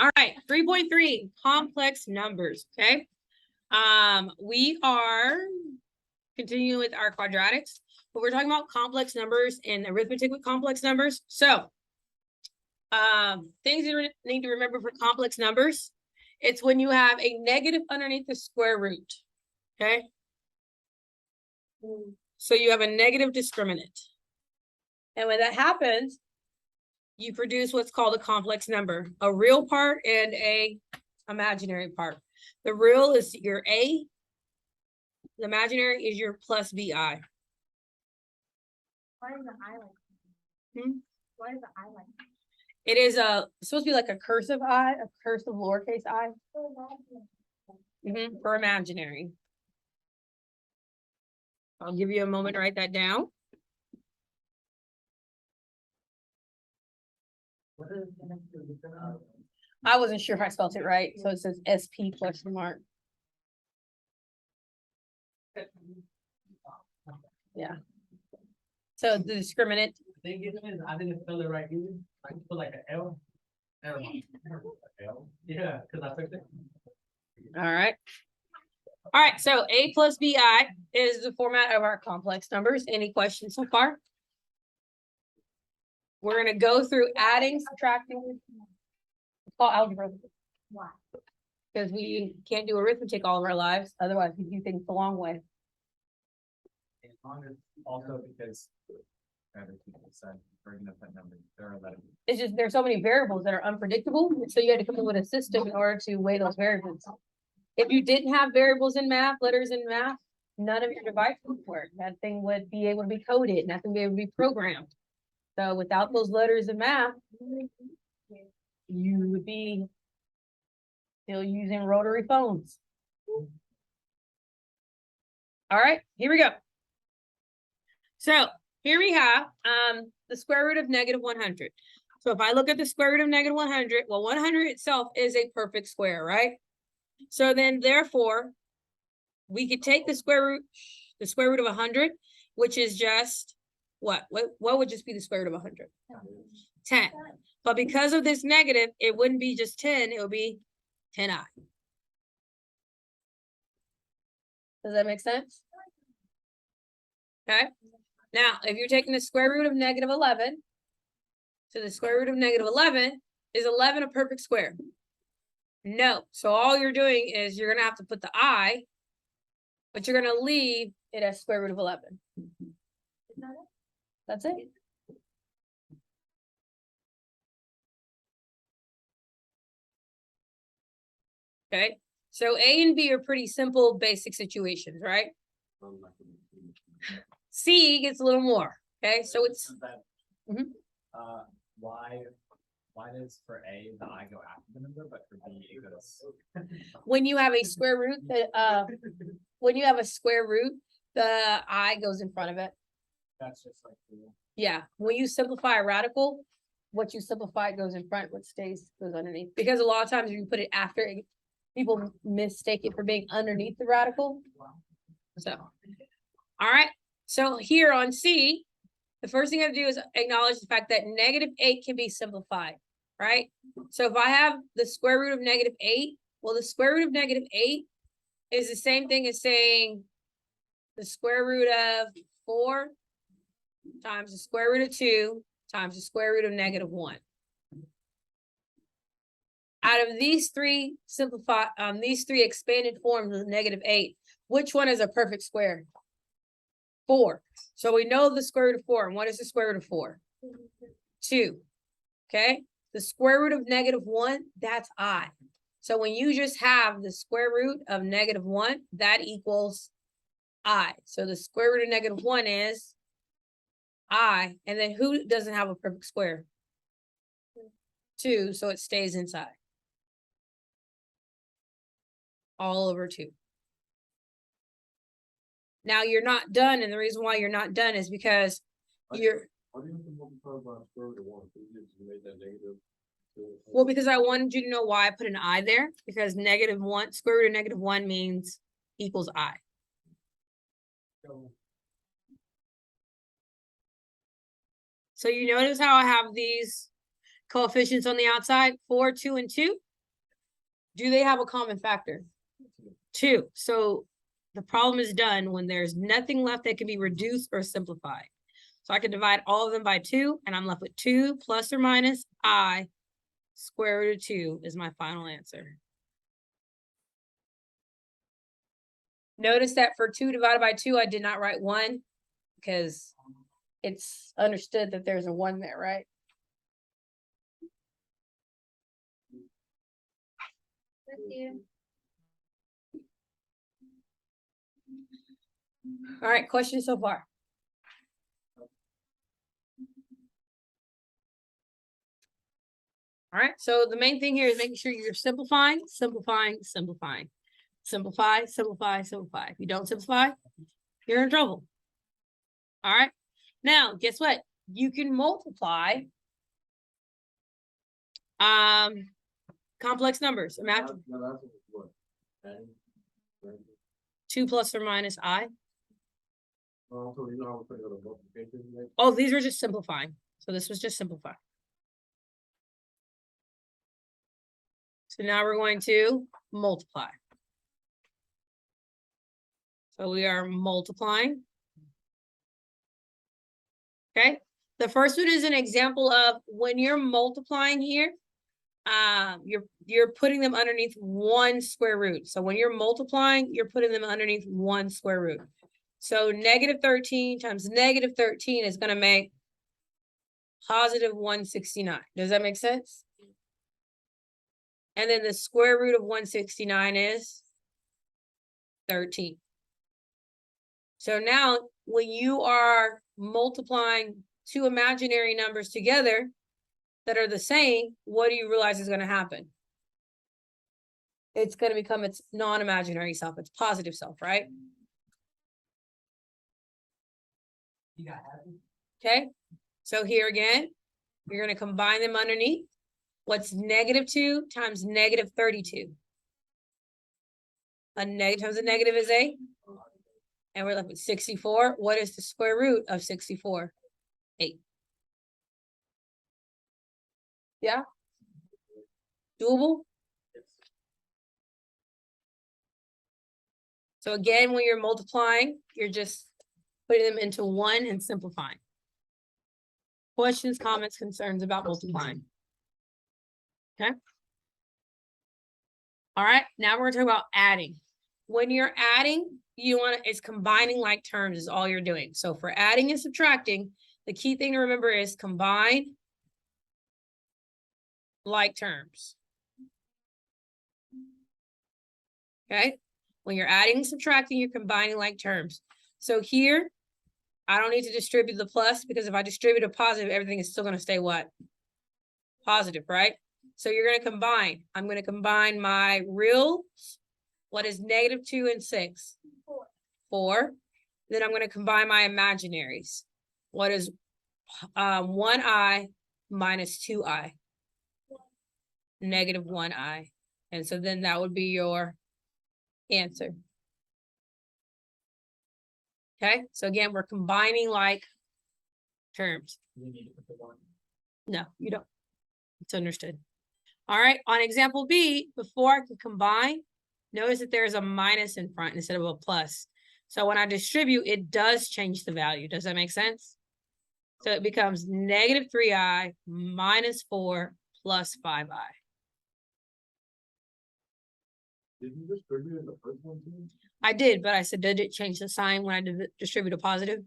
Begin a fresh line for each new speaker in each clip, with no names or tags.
All right, 3.3, complex numbers, okay? We are continuing with our quadratics, but we're talking about complex numbers and arithmetic with complex numbers. So, things you need to remember for complex numbers, it's when you have a negative underneath the square root, okay? So you have a negative discriminant. And when that happens, you produce what's called a complex number, a real part and a imaginary part. The real is your A, the imaginary is your plus BI.
Why is the I like? Why is the I like?
It is supposed to be like a cursive I, a cursive lowercase I. For imaginary. I'll give you a moment to write that down. I wasn't sure if I spelled it right, so it says SP question mark. Yeah. So the discriminant.
The thing is, I didn't spell it right either. I put like an L. Never mind. L. Yeah, because I took it.
All right. All right, so A plus BI is the format of our complex numbers. Any questions so far? We're going to go through adding, subtracting. It's called algebra.
Why?
Because we can't do arithmetic all of our lives. Otherwise, we do things the long way.
As long as also because other people said bringing up that number, there are 11.
It's just there's so many variables that are unpredictable. So you had to come up with a system in order to weigh those variables. If you didn't have variables in math, letters in math, none of your devices would work. That thing would be able to be coded, nothing would be able to be programmed. So without those letters in math, you would be still using rotary phones. All right, here we go. So here we have the square root of negative 100. So if I look at the square root of negative 100, well, 100 itself is a perfect square, right? So then therefore, we could take the square root of 100, which is just what would just be the square root of 100? 10. But because of this negative, it wouldn't be just 10, it would be 10i. Does that make sense? Okay. Now, if you're taking the square root of negative 11, so the square root of negative 11, is 11 a perfect square? No. So all you're doing is you're going to have to put the I, but you're going to leave it as square root of 11. That's it. Okay. So A and B are pretty simple, basic situations, right? C gets a little more. Okay. So it's.
Why does for A the I go after the number, but for B it goes?
When you have a square root, the I goes in front of it.
That's just like
Yeah. When you simplify a radical, what you simplify goes in front, what stays goes underneath. Because a lot of times if you put it after, people mistake it for being underneath the radical. So, all right. So here on C, the first thing I have to do is acknowledge the fact that negative 8 can be simplified, right? So if I have the square root of negative 8, well, the square root of negative 8 is the same thing as saying the square root of 4 times the square root of 2 times the square root of negative 1. Out of these three expanded forms of negative 8, which one is a perfect square? 4. So we know the square root of 4. And what is the square root of 4? 2. Okay. The square root of negative 1, that's I. So when you just have the square root of negative 1, that equals I. So the square root of negative 1 is I. And then who doesn't have a perfect square? 2. So it stays inside. All over 2. Now you're not done, and the reason why you're not done is because you're.
Why do you have to multiply by square root of 1? You made that negative.
Well, because I wanted you to know why I put an I there, because negative 1, square root of negative 1 means equals I. So you notice how I have these coefficients on the outside, 4, 2, and 2? Do they have a common factor? 2. So the problem is done when there's nothing left that can be reduced or simplified. So I can divide all of them by 2, and I'm left with 2 plus or minus I square root of 2 is my final answer. Notice that for 2 divided by 2, I did not write 1 because it's understood that there's a 1 there, right? All right, questions so far? All right, so the main thing here is making sure you're simplifying, simplifying, simplifying. Simplify, simplify, simplify. If you don't simplify, you're in trouble. All right, now guess what? You can multiply complex numbers. Imagine
No, that's what. Adding, right?
2 plus or minus I.
So you know how we're putting the multiplication, right?
Oh, these were just simplifying. So this was just simplify. So now we're going to multiply. So we are multiplying. Okay. The first one is an example of when you're multiplying here, you're putting them underneath 1 square root. So when you're multiplying, you're putting them underneath 1 square root. So negative 13 times negative 13 is going to make positive 169. Does that make sense? And then the square root of 169 is 13. So now when you are multiplying 2 imaginary numbers together that are the same, what do you realize is going to happen? It's going to become its non-imaginary self, its positive self, right? Okay, so here again, you're going to combine them underneath. What's negative 2 times negative 32? A negative times a negative is 8. And we're left with 64. What is the square root of 64? 8. Yeah? Doable? So again, when you're multiplying, you're just putting them into 1 and simplifying. Questions, comments, concerns about multiplying? Okay. All right, now we're gonna talk about adding. When you're adding, it's combining like terms is all you're doing. So for adding and subtracting, the key thing to remember is combine like terms. Okay, when you're adding and subtracting, you're combining like terms. So here, I don't need to distribute the plus because if I distribute a positive, everything is still going to stay what? Positive, right? So you're going to combine. I'm going to combine my real, what is negative 2 and 6? 4. Then I'm going to combine my imaginaries. What is 1i minus 2i? Negative 1i. And so then that would be your answer. Okay, so again, we're combining like terms. No, you don't. It's understood. All right, on example B, before I can combine, notice that there's a minus in front instead of a plus. So when I distribute, it does change the value. Does that make sense? So it becomes negative 3i minus 4 plus 5i.
Did you distribute in the first one too?
I did, but I said, did it change the sign when I distribute a positive?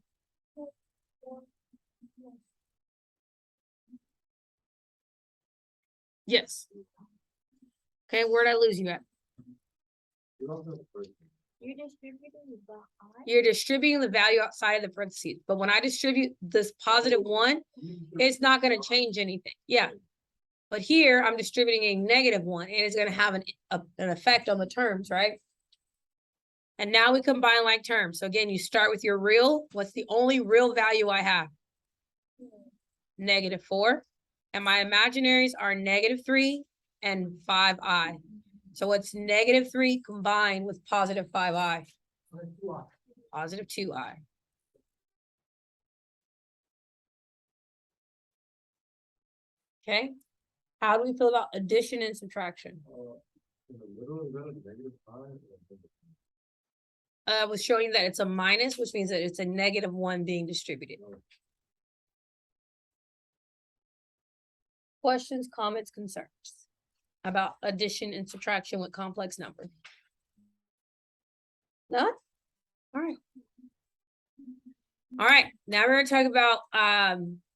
Yes. Okay, where'd I lose you at?
You don't have the first one.
You distributing the I?
You're distributing the value outside of the parentheses. But when I distribute this positive 1, it's not going to change anything. Yeah. But here I'm distributing a negative 1 and it's going to have an effect on the terms, right? And now we combine like terms. So again, you start with your real. What's the only real value I have? Negative 4. And my imaginaries are negative 3 and 5i. So what's negative 3 combined with positive 5i? Positive 2i. Okay. How do we feel about addition and subtraction?
In the middle, is that a negative five?
I was showing that it's a minus, which means that it's a -1 being distributed. Questions, comments, concerns about addition and subtraction with complex numbers? None? All right. All right, now we're gonna talk about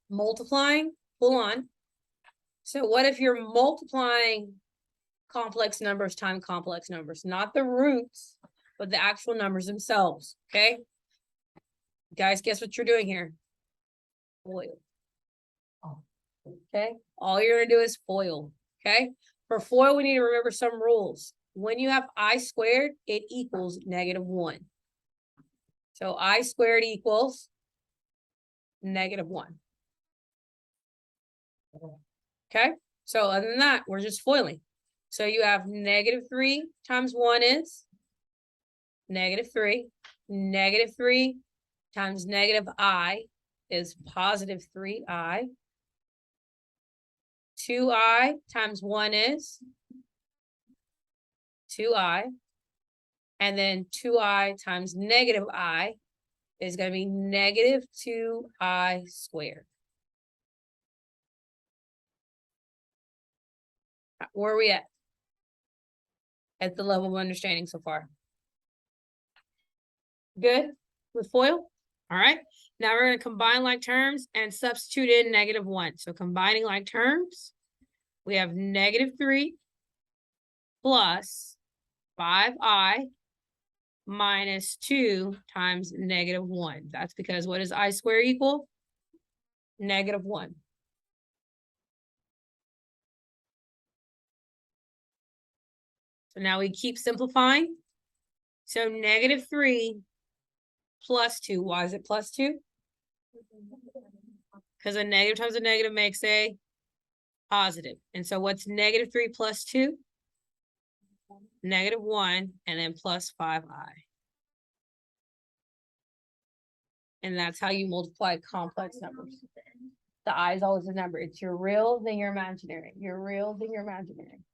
multiplying. Hold on. So what if you're multiplying complex numbers times complex numbers, not the roots, but the actual numbers themselves, okay? Guys, guess what you're doing here? FOIL. Okay, all you're gonna do is FOIL, okay? For FOIL, we need to remember some rules. When you have I squared, it equals -1. So I squared equals -1. Okay, so other than that, we're just FOILing. So you have -3 times 1 is -3. -3 times -I is +3I. 2I times 1 is 2I. And then 2I times -I is going to be -2I squared. Where are we at? At the level of understanding so far. Good with FOIL? All right. Now we're going to combine like terms and substitute in -1. So combining like terms, we have -3 plus 5I minus 2 times -1. That's because what does I square equal? -1. So now we keep simplifying. So -3 plus 2. Why is it plus 2? Because a negative times a negative makes a positive. And so what's -3 plus 2? -1, and then plus 5I. And that's how you multiply complex numbers. The I is always a number. It's your real, then your imaginary. Your real, then your imaginary.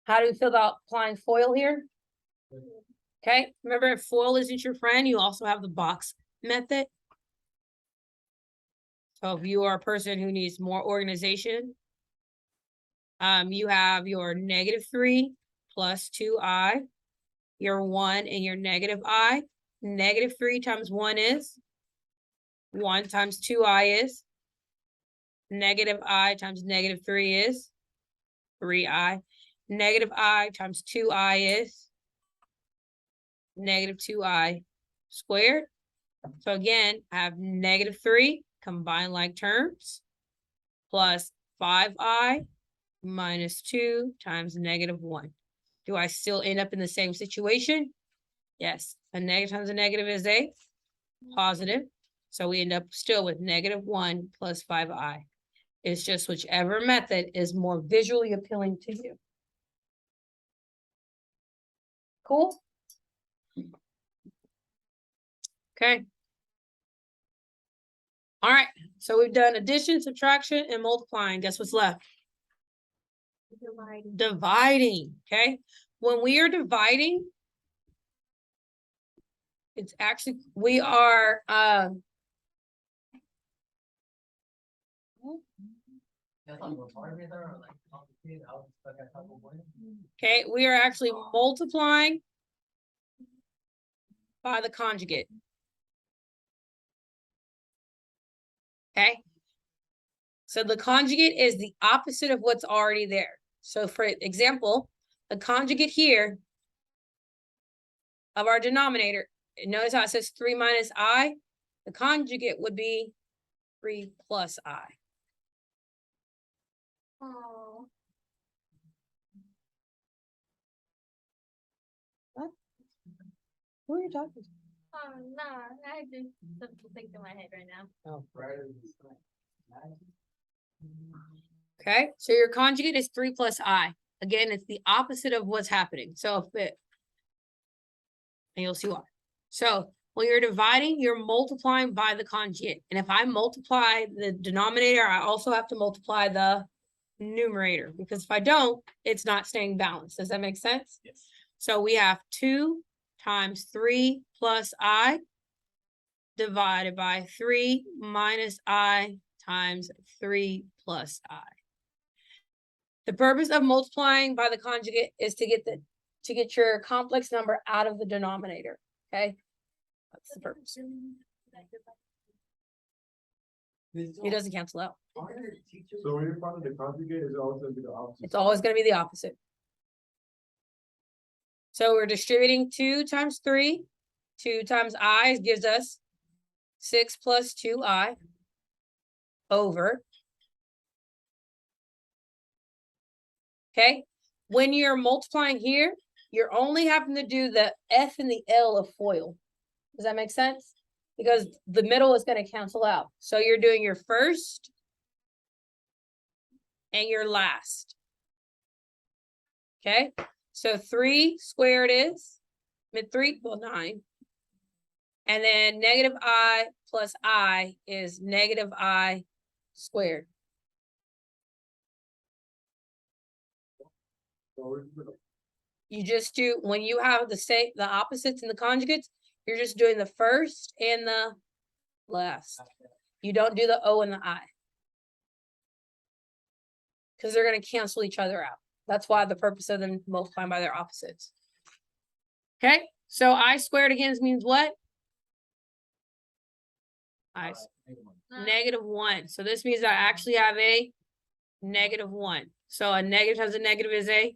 How do we feel about applying FOIL here? Okay, remember if FOIL isn't your friend, you also have the box method. So if you are a person who needs more organization, you have your -3 plus 2I, your 1 and your -I. -3 times 1 is 1 times 2I is -I times -3 is 3I. -I times 2I is -2I squared. So again, I have -3 combine like terms plus 5I minus 2 times -1. Do I still end up in the same situation? Yes, a negative times a negative is a positive. So we end up still with -1 plus 5I. It's just whichever method is more visually appealing to you. Cool? Okay. All right, so we've done addition, subtraction, and multiplying. Guess what's left? Dividing, okay? When we are dividing, it's actually, we are, okay, we are actually multiplying by the conjugate. Okay? So the conjugate is the opposite of what's already there. So for example, the conjugate here of our denominator, notice how it says 3 minus I? The conjugate would be 3 plus I.
Oh.
What? Who are you talking to?
Oh, no, I just something things in my head right now.
Oh. Okay, so your conjugate is 3 plus I. Again, it's the opposite of what's happening. So if it, and you'll see why. So When you're dividing, you're multiplying by the conjugate. And if I multiply the denominator, I also have to multiply the numerator, because if I don't, it's not staying balanced. Does that make sense?
Yes.
So we have 2 times 3 plus I divided by 3 minus I times 3 plus I. The purpose of multiplying by the conjugate is to get your complex number out of the denominator, okay? That's the purpose. It doesn't cancel out.
So when you're finding the conjugate, is it always gonna be the opposite?
It's always gonna be the opposite. So we're distributing 2 times 3. 2 times I gives us 6 plus 2I over. Okay, when you're multiplying here, you're only having to do the F and the L of FOIL. Does that make sense? Because the middle is going to cancel out. So you're doing your first and your last. Okay, so 3 squared is, mid 3, well 9. And then negative I plus I is negative I squared. You just do, when you have the opposites and the conjugates, you're just doing the first and the last. You don't do the O and the I. Because they're going to cancel each other out. That's why the purpose of them multiplying by their opposites. Okay, so I squared again means what? I negative 1. So this means I actually have a negative 1. So a negative times a negative is a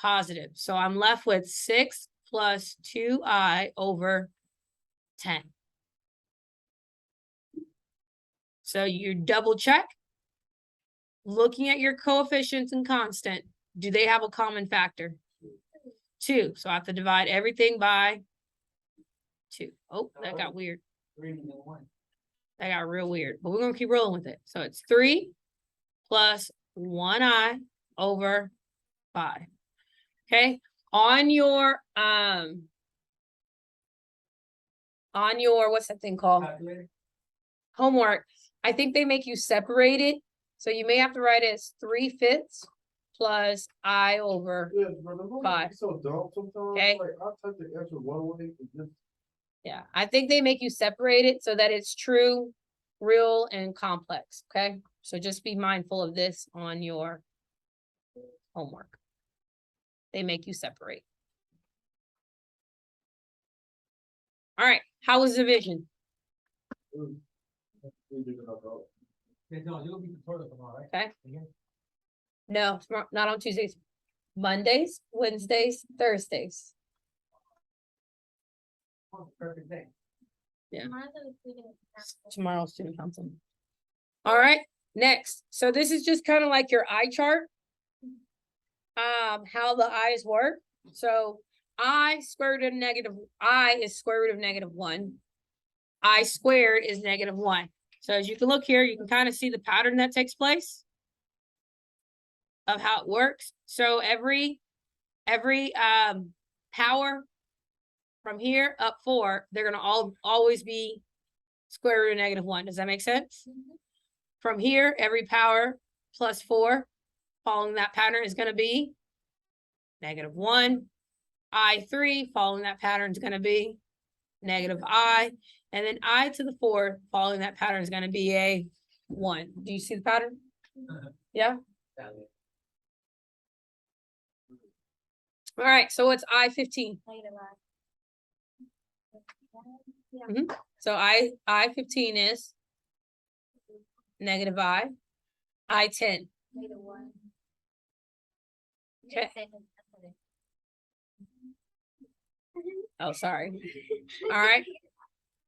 positive. So I'm left with 6 plus 2I over 10. So you double check. Looking at your coefficients and constant, do they have a common factor? 2. So I have to divide everything by 2. Oh, that got weird. That got real weird, but we're gonna keep rolling with it. So it's 3 plus 1I over 5. Okay, on your what's that thing called? Homework. I think they make you separate it, so you may have to write it as 3/5 plus I over.
Yeah, bro, the whole
5.
thing's so dumb sometimes.
Okay.
Like, I'll type the answer one way and just.
Yeah, I think they make you separate it so that it's true, real, and complex. Okay, so just be mindful of this on your homework. They make you separate. All right, how was division? Okay. No, not on Tuesdays. Mondays, Wednesdays, Thursdays.
Perfect day.
Yeah.
Tomorrow's a student council.
Tomorrow's student council. All right, next. So this is just kind of like your eye chart. How the eyes work. So I square root of negative, I is square root of -1. I squared is -1. So as you can look here, you can kind of see the pattern that takes place of how it works. So every power from here up 4, they're gonna always be square root of -1. Does that make sense? From here, every power plus 4 following that pattern is gonna be -1. I3 following that pattern is gonna be negative I, and then I to the 4 following that pattern is gonna be a 1. Do you see the pattern? Yeah? All right, so it's I15.
Negative I. Yeah.
So I15 is negative I10.
Negative 1.
Okay. Oh, sorry. All right.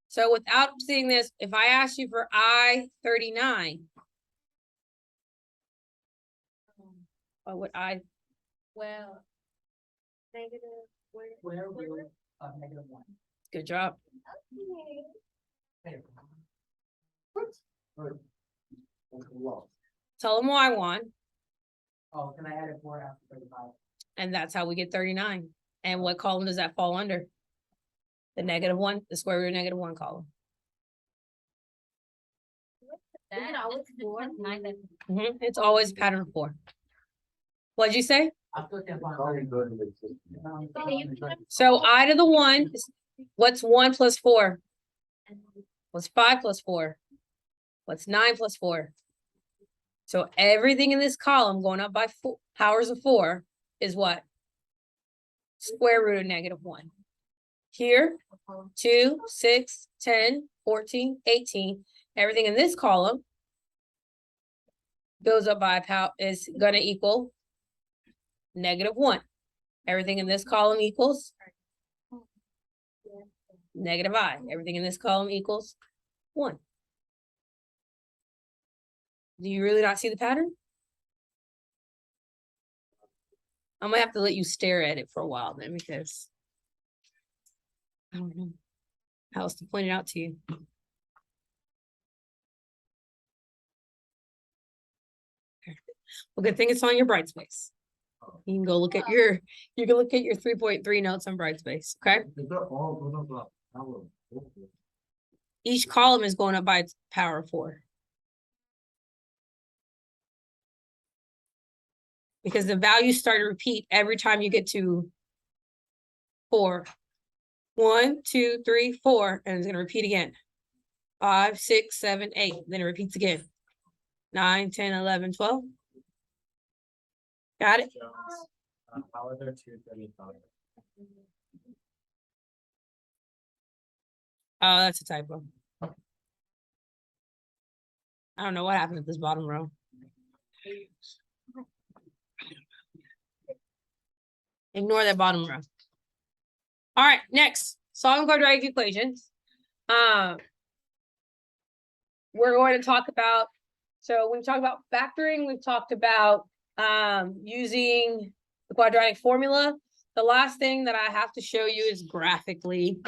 So without seeing this, if I ask you for I39, what would I?
Well. Negative.
Where will -1?
Good job. Tell them why I want,
Oh, can I add a 4 after 35?
and that's how we get 39. And what column does that fall under? The -1, the square root of -1 column.
That always four.
It's always pattern 4. What'd you say? So I to the 1, what's 1 plus 4? What's 5 plus 4? What's 9 plus 4? So everything in this column going up by powers of 4 is what? Square root of -1. Here, 2, 6, 10, 14, 18. Everything in this column goes up by is gonna equal -1. Everything in this column equals -I. Everything in this column equals 1. Do you really not see the pattern? I'm gonna have to let you stare at it for a while then, because I don't know how else to point it out to you. Well, good thing it's on your Brightspace. You can go look at your 3.3 notes on Brightspace, okay? Each column is going up by its power of 4. Because the values start to repeat every time you get to 4. 1, 2, 3, 4, and it's gonna repeat again. 5, 6, 7, 8, then it repeats again. 9, 10, 11, 12. Got it?
How are there 235?
Oh, that's a typo. I don't know what happened at this bottom row. Ignore that bottom row. All right, next, solving quadratic equations. We're going to talk about, so we've talked about factoring, we've talked about using the quadratic formula. The last thing that I have to show you is graphically,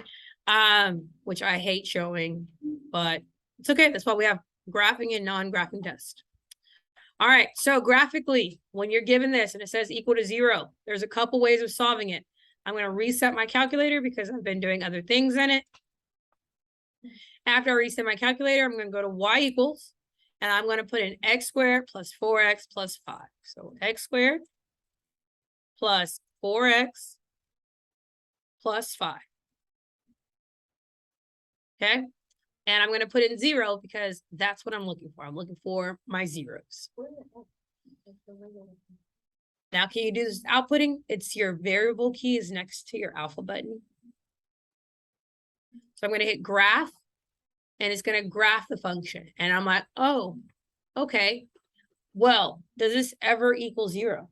which I hate showing, but it's okay. That's why we have graphing and non-graphing test. All right, so graphically, when you're given this and it says equal to 0, there's a couple ways of solving it. I'm going to reset my calculator because I've been doing other things in it. After I reset my calculator, I'm going to go to y equals, and I'm going to put in x squared plus 4x plus 5. So x squared plus 4x plus 5. Okay? And I'm going to put in 0 because that's what I'm looking for. I'm looking for my zeros. Now, can you do this outputting? It's your variable key is next to your alpha button. So I'm going to hit graph, and it's going to graph the function. And I'm like, oh, okay. Well, does this ever equal 0?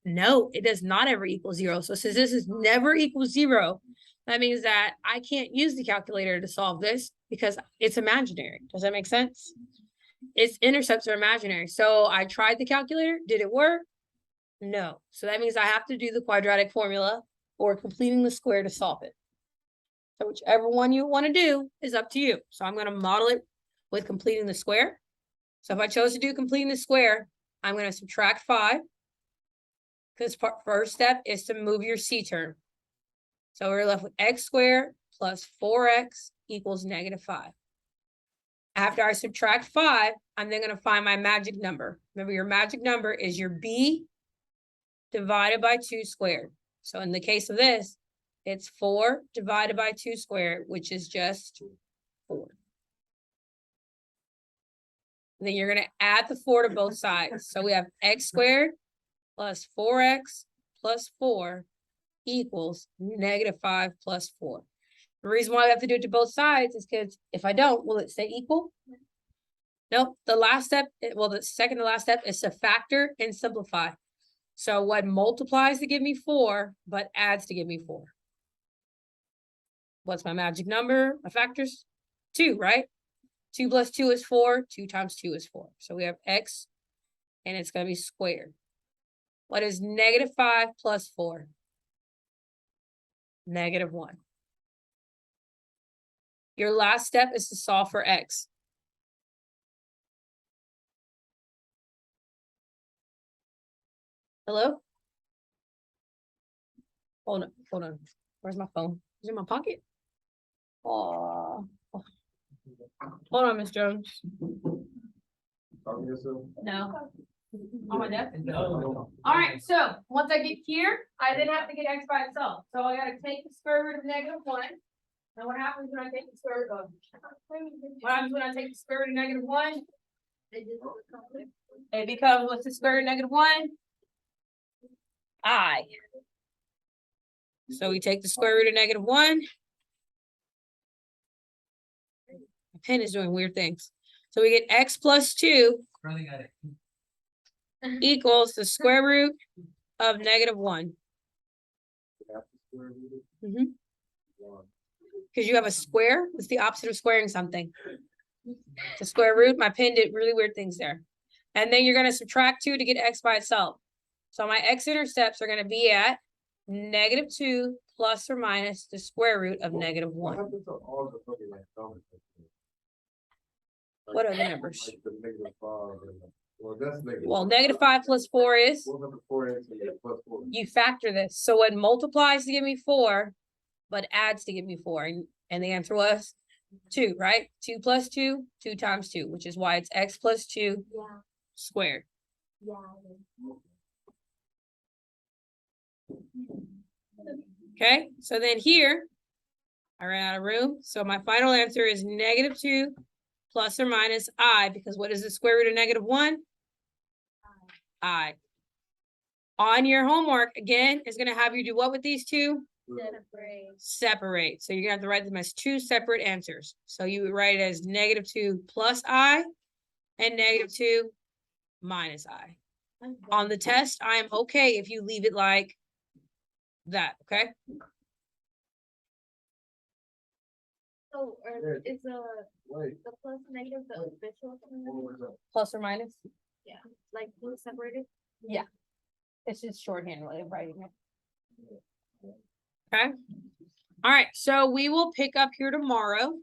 No, it does not ever equal 0. So since this is never equals 0, that means that I can't use the calculator to solve this because it's imaginary. Does that make sense? Its intercepts are imaginary. So I tried the calculator. Did it work? No. So that means I have to do the quadratic formula or completing the square to solve it. So whichever one you want to do is up to you. So I'm going to model it with completing the square. So if I chose to do completing the square, I'm going to subtract 5. Because first step is to move your C term. So we're left with x squared plus 4x equals -5. After I subtract 5, I'm then going to find my magic number. Remember, your magic number is your b divided by 2 squared. So in the case of this, it's 4 divided by 2 squared, which is just 4. And then you're going to add the 4 to both sides. So we have x squared plus 4x plus 4 equals -5 plus 4. The reason why we have to do it to both sides is because if I don't, will it stay equal? Nope. The last step, well, the second to last step is to factor and simplify. So what multiplies to give me 4, but adds to give me 4? What's my magic number? My factors? 2, right? 2 plus 2 is 4. 2 times 2 is 4. So we have x, and it's going to be squared. What is -5 plus 4? -1. Your last step is to solve for x. Hello? Hold on. Where's my phone? Is it in my pocket? Oh. Hold on, Miss Jones.
Talking to yourself?
No. On my desk? Alright, so once I get here, I then have to get x by itself. So I gotta take the square root of -1. And what happens when I take the square root of? What happens when I take the square root of -1? It becomes, what's the square root of -1? I. So we take the square root of -1. My pen is doing weird things. So we get x plus 2
Running at it.
equals the square root of -1.
Half the square root
Mm-hmm.
of one.
Because you have a square, it's the opposite of squaring something. The square root, my pen did really weird things there. And then you're gonna subtract 2 to get x by itself. So my x-intercepts are gonna be at -2 plus or minus the square root of
What
-1.
happened to all the fucking like numbers?
What are the numbers?
Like the -5 and well, that's negative.
Well, -5 plus 4 is,
What about the 4x and the +4?
you factor this. So it multiplies to give me 4, but adds to give me 4. And the answer was 2, right? 2 plus 2, 2 times 2, which is why it's x plus 2
Yeah,
squared.
yeah.
Okay, so then here, I ran out of room. So my final answer is -2 plus or minus I, because what is the square root of -1? I. On your homework, again, is gonna have you do what with these two?
Separate.
Separate. So you're gonna have to write them as two separate answers. So you would write it as -2 plus I and -2 minus I. On the test, I am okay if you leave it like that, okay?
So, is
Wait,
the plus negative the official,
what was that?
Plus or minus?
like, separated?
It's just shorthand way of writing it. Okay. All right, so we will pick up here tomorrow.